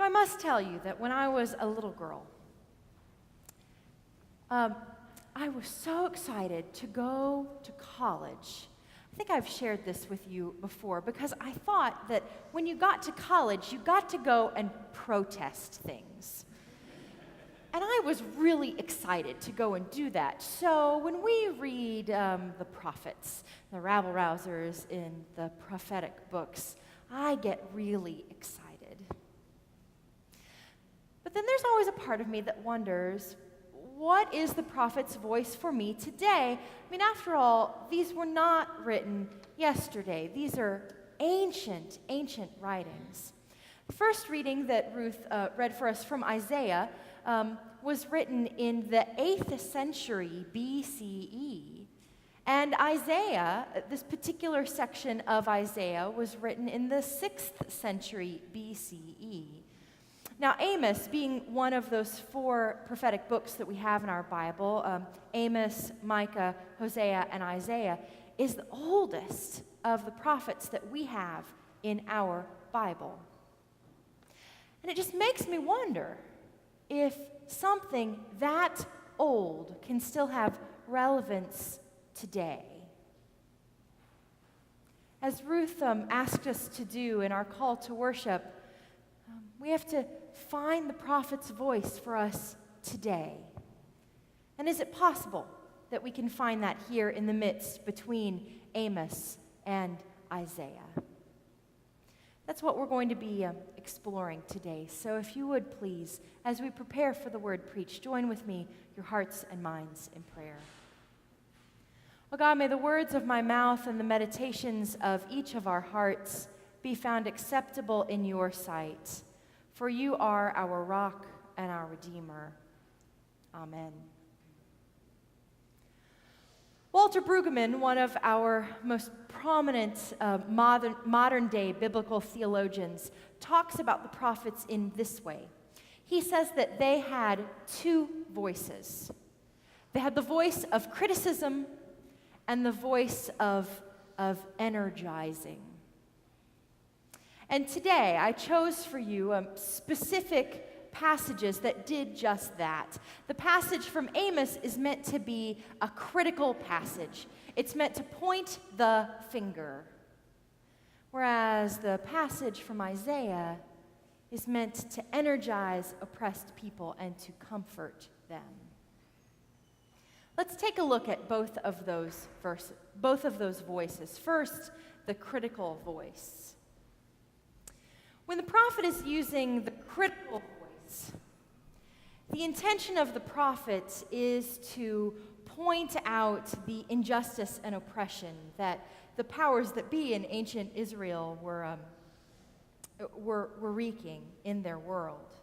I must tell you that when I was a little girl, I was so excited to go to college. I think I've shared this with you before because I thought that when you got to college, you got to go and protest things. And I was really excited to go and do that. So when we read the prophets, the rabble-rousers in the prophetic books, I get really excited. But then there's always a part of me that wonders, what is the prophet's voice for me today? I mean, after all, these were not written yesterday. These are ancient, ancient writings. The first reading that Ruth read for us from Isaiah was written in the 8th century BCE. And Isaiah, this particular section of Isaiah, was written in the 6th century BCE. Now, Amos, being one of those 4 prophetic books that we have in our Bible, Amos, Micah, Hosea, and Isaiah, is the oldest of the prophets that we have in our Bible. And it just makes me wonder if something that old can still have relevance today. As Ruth asked us to do in our call to worship, we have to find the prophet's voice for us today. And is it possible that we can find that here in the midst between Amos and Isaiah? That's what we're going to be exploring today. So if you would please, as we prepare for the word preached, join with me your hearts and minds in prayer. Oh God, may the words of my mouth and the meditations of each of our hearts be found acceptable in your sight. For you are our rock and our Redeemer. Amen. Walter Brueggemann, one of our most prominent modern-day biblical theologians, talks about the prophets in this way. He says that they had 2 voices. They had the voice of criticism and the voice of energizing. And today, I chose for you specific passages that did just that. The passage from Amos is meant to be a critical passage. It's meant to point the finger. Whereas the passage from Isaiah is meant to energize oppressed people and to comfort them. Let's take a look at both of those voices. First, the critical voice. When the prophet is using the critical voice, the intention of the prophet is to point out the injustice and oppression that the powers that be in ancient Israel were wreaking in their world.